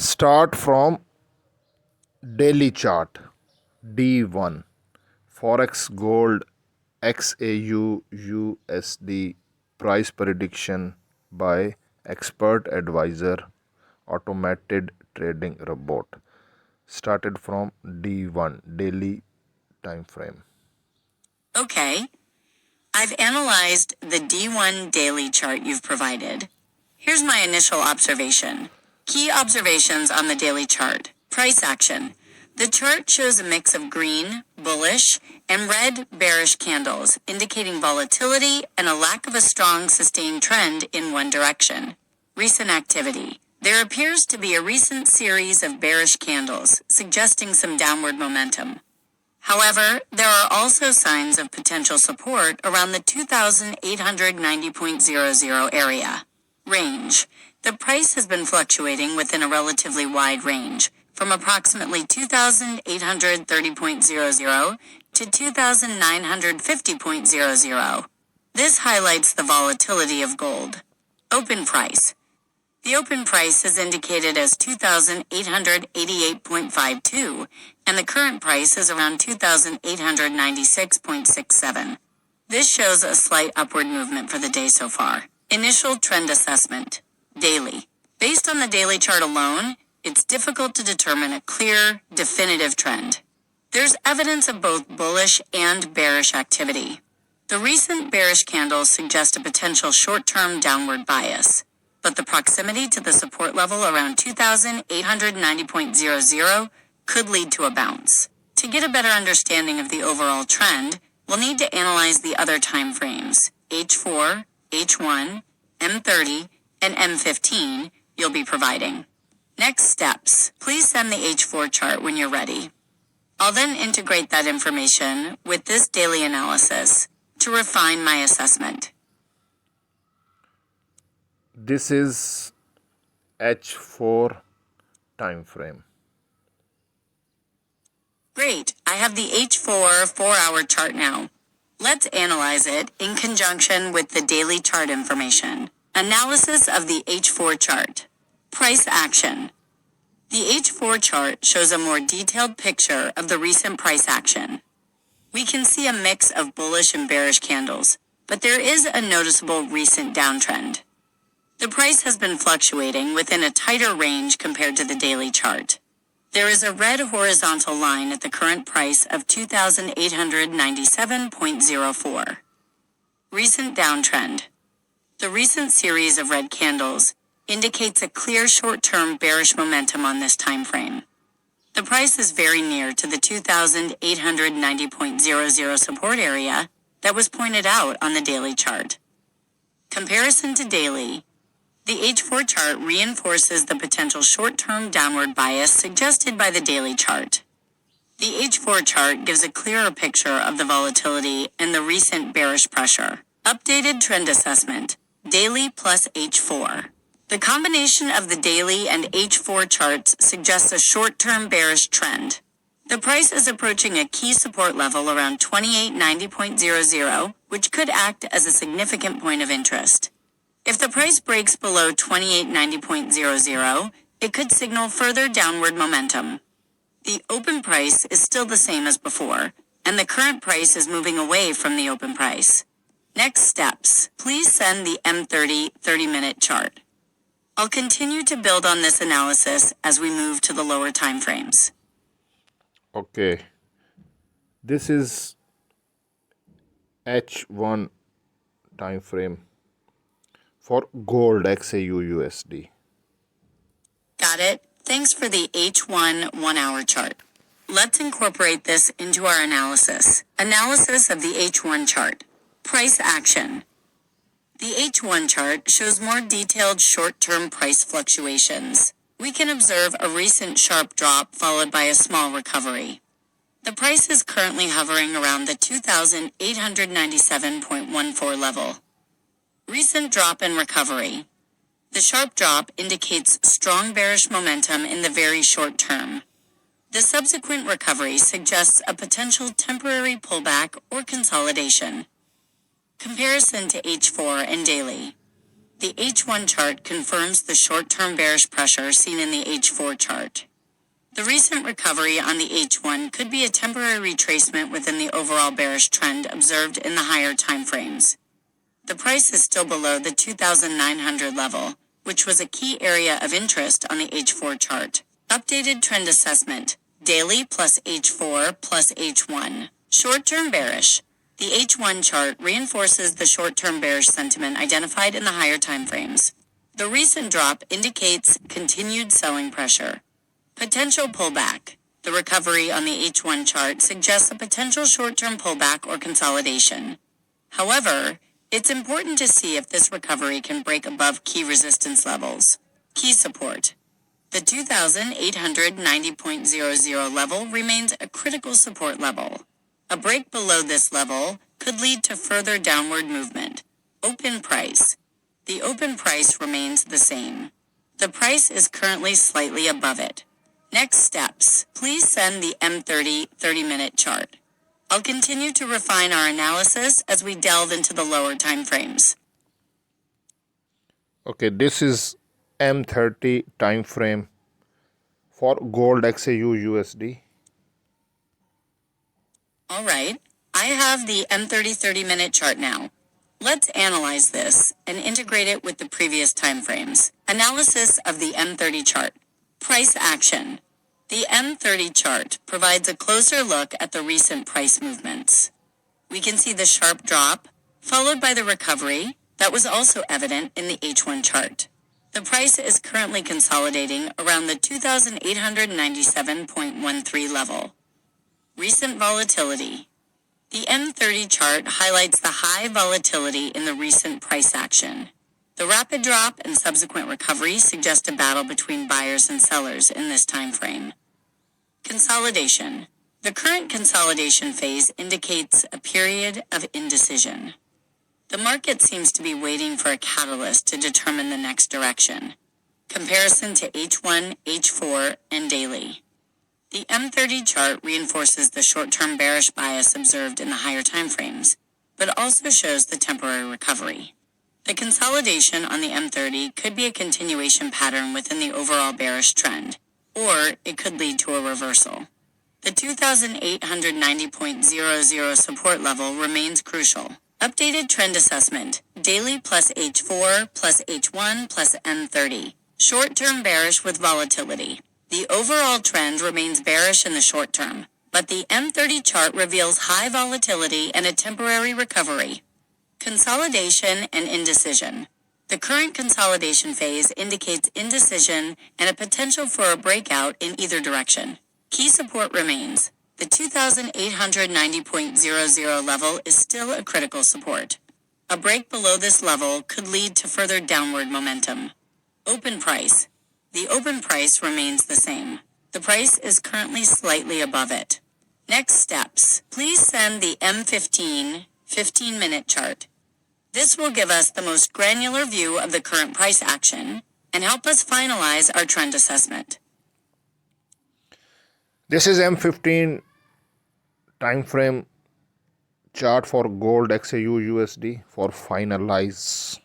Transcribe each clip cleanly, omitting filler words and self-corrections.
Start from daily chart D1 Forex Gold XAUUSD price prediction by expert advisor automated trading robot started from D1 daily time frame. Okay, I've analyzed the D1 daily chart you've provided. Here's my initial observation. Key observations on the daily chart. Price action. The chart shows a mix of green, bullish, and red, bearish candles, indicating volatility and a lack of a strong sustained trend in one direction. Recent activity. There appears to be a recent series of bearish candles, suggesting some downward momentum. However, there are also signs of potential support around the 2,890.00 area. Range. The price has been fluctuating within a relatively wide range, from approximately 2,830.00 to 2,950.00. This highlights the volatility of gold. Open price. The open price is indicated as 2,888.52, and the current price is around 2,896.67. This shows a slight upward movement for the day so far. Initial trend assessment. Daily. Based on the daily chart alone, it's difficult to determine a clear, definitive trend. There's evidence of both bullish and bearish activity. The recent bearish candles suggest a potential short-term downward bias, but the proximity to the support level around 2,890.00 could lead to a bounce. To get a better understanding of the overall trend, we'll need to analyze the other time frames, H4, H1, M30, and M15 you'll be providing. Next steps. Please send the H4 chart when you're ready. I'll then integrate that information with this daily analysis to refine my assessment. This is H4 time frame. Great, I have the H4 4-hour chart now. Let's analyze it in conjunction with the daily chart information. Analysis of the H4 chart. Price action. The H4 chart shows a more detailed picture of the recent price action. We can see a mix of bullish and bearish candles, but there is a noticeable recent downtrend. The price has been fluctuating within a tighter range compared to the daily chart. There is a red horizontal line at the current price of 2,897.04. Recent downtrend. The recent series of red candles indicates a clear short-term bearish momentum on this time frame. The price is very near to the 2,890.00 support area that was pointed out on the daily chart. Comparison to daily. The H4 chart reinforces the potential short-term downward bias suggested by the daily chart. The H4 chart gives a clearer picture of the volatility and the recent bearish pressure. Updated trend assessment. Daily plus H4. The combination of the daily and H4 charts suggests a short-term bearish trend. The price is approaching a key support level around 2890.00, which could act as a significant point of interest. If the price breaks below 2890.00, it could signal further downward momentum. The open price is still the same as before, and the current price is moving away from the open price. Next steps. Please send the M30 30-minute chart. I'll continue to build on this analysis as we move to the lower time frames. Okay, this is H1 time frame for gold XAUUSD. Got it? Thanks for the H1 1-hour chart. Let's incorporate this into our analysis. Analysis of the H1 chart. Price action. The H1 chart shows more detailed short-term price fluctuations. We can observe a recent sharp drop followed by a small recovery. The price is currently hovering around the 2,897.14 level. Recent drop and recovery. The sharp drop indicates strong bearish momentum in the very short term. The subsequent recovery suggests a potential temporary pullback or consolidation. Comparison to H4 and daily. The H1 chart confirms the short-term bearish pressure seen in the H4 chart. The recent recovery on the H1 could be a temporary retracement within the overall bearish trend observed in the higher time frames. The price is still below the 2,900 level, which was a key area of interest on the H4 chart. Updated trend assessment, daily plus H4 plus H1. Short-term bearish. The H1 chart reinforces the short-term bearish sentiment identified in the higher time frames. The recent drop indicates continued selling pressure. Potential pullback. The recovery on the H1 chart suggests a potential short-term pullback or consolidation. However, it's important to see if this recovery can break above key resistance levels. Key support. The 2,890.00 level remains a critical support level. A break below this level could lead to further downward movement. Open price. The open price remains the same. The price is currently slightly above it. Next steps. Please send the M30 30-minute chart. I'll continue to refine our analysis as we delve into the lower time frames. Okay, this is M30 time frame for gold XAU All right, I have the M30 30-minute chart now. Let's analyze this and integrate it with the previous time frames. Analysis of the M30 chart. Price action. The M30 chart provides a closer look at the recent price movements. We can see the sharp drop, followed by the recovery that was also evident in the H1 chart. The price is currently consolidating around the 2,897.13 level. Recent volatility. The M30 chart highlights the high volatility in the recent price action. The rapid drop and subsequent recovery suggest a battle between buyers and sellers in this time frame. Consolidation. The current consolidation phase indicates a period of indecision. The market seems to be waiting for a catalyst to determine the next direction. Comparison to H1, H4, and daily. The M30 chart reinforces the short-term bearish bias observed in the higher time frames, but also shows the temporary recovery. The consolidation on the M30 could be a continuation pattern within the overall bearish trend, or it could lead to a reversal. The 2,890.00 support level remains crucial. Updated trend assessment, daily plus H4 plus H1 plus M30. Short-term bearish with volatility. The overall trend remains bearish in the short term, but the M30 chart reveals high volatility and a temporary recovery. Consolidation and indecision. The current consolidation phase indicates indecision and a potential for a breakout in either direction. Key support remains. The 2,890.00 level is still a critical support. A break below this level could lead to further downward momentum. Open price. The open price remains the same. The price is currently slightly above it. Next steps. Please send the M15 15-minute chart. This will give us the most granular view of the current price action and help us finalize our trend assessment. This is M15 time frame chart for gold XAU for finalize.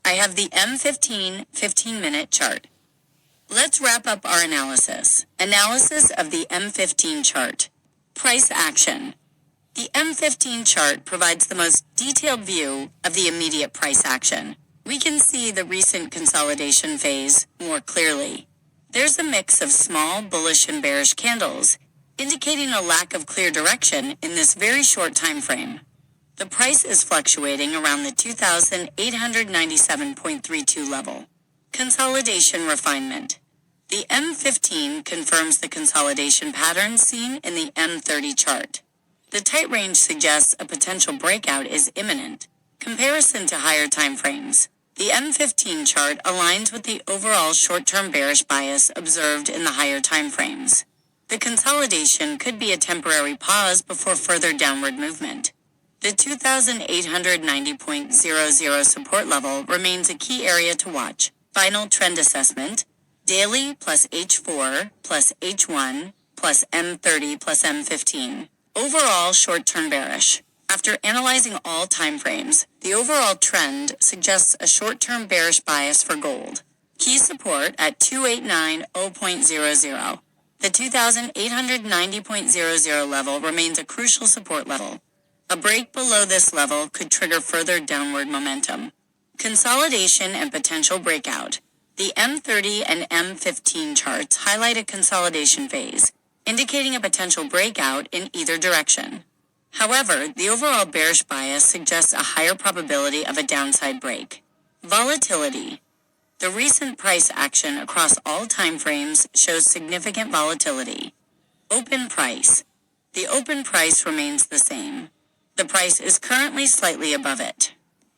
I have the M15 15-minute chart. Let's wrap up our analysis. Analysis of the M15 chart. Price action. The M15 chart provides the most detailed view of the immediate price action. We can see the recent consolidation phase more clearly. There's a mix of small bullish and bearish candles, indicating a lack of clear direction in this very short time frame. The price is fluctuating around the 2,897.32 level. Consolidation refinement. The M15 confirms the consolidation pattern seen in the M30 chart. The tight range suggests a potential breakout is imminent. Comparison to higher time frames. The M15 chart aligns with the overall short-term bearish bias observed in the higher time frames. The consolidation could be a temporary pause before further downward movement. The 2,890.00 support level remains a key area to watch. Final trend assessment, daily plus H4 plus H1 plus M30 plus M15. Overall short-term bearish. After analyzing all time frames, the overall trend suggests a short-term bearish bias for gold. Key support at 2890.00. The 2890.00 level remains a crucial support level. A break below this level could trigger further downward momentum. Consolidation and potential breakout. The M30 and M15 charts highlight a consolidation phase, indicating a potential breakout in either direction. However, the overall bearish bias suggests a higher probability of a downside break. Volatility. The recent price action across all time frames shows significant volatility. Open price. The open price remains the same. The price is currently slightly above it.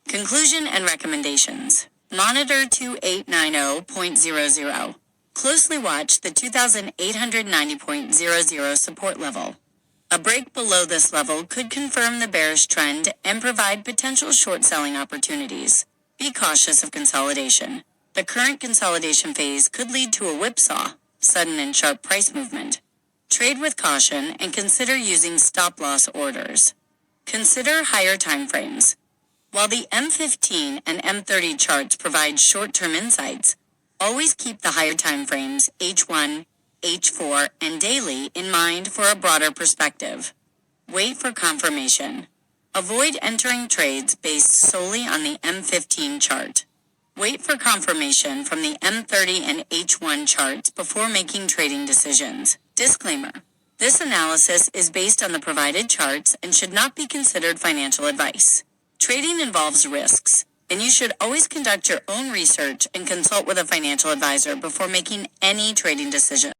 Conclusion and recommendations. Monitor 2890.00. Closely watch the 2890.00 support level. A break below this level could confirm the bearish trend and provide potential short selling opportunities. Be cautious of consolidation. The current consolidation phase could lead to a whipsaw, sudden and sharp price movement. Trade with caution and consider using stop-loss orders. Consider higher time frames. While the M15 and M30 charts provide short-term insights, always keep the higher time frames H1, H4, and daily in mind for a broader perspective. Wait for confirmation. Avoid entering trades based solely on the M15 chart. Wait for confirmation from the M30 and H1 charts before making trading decisions. Disclaimer. This analysis is based on the provided charts and should not be considered financial advice. Trading involves risks, and you should always conduct your own research and consult with a financial advisor before making any trading decision.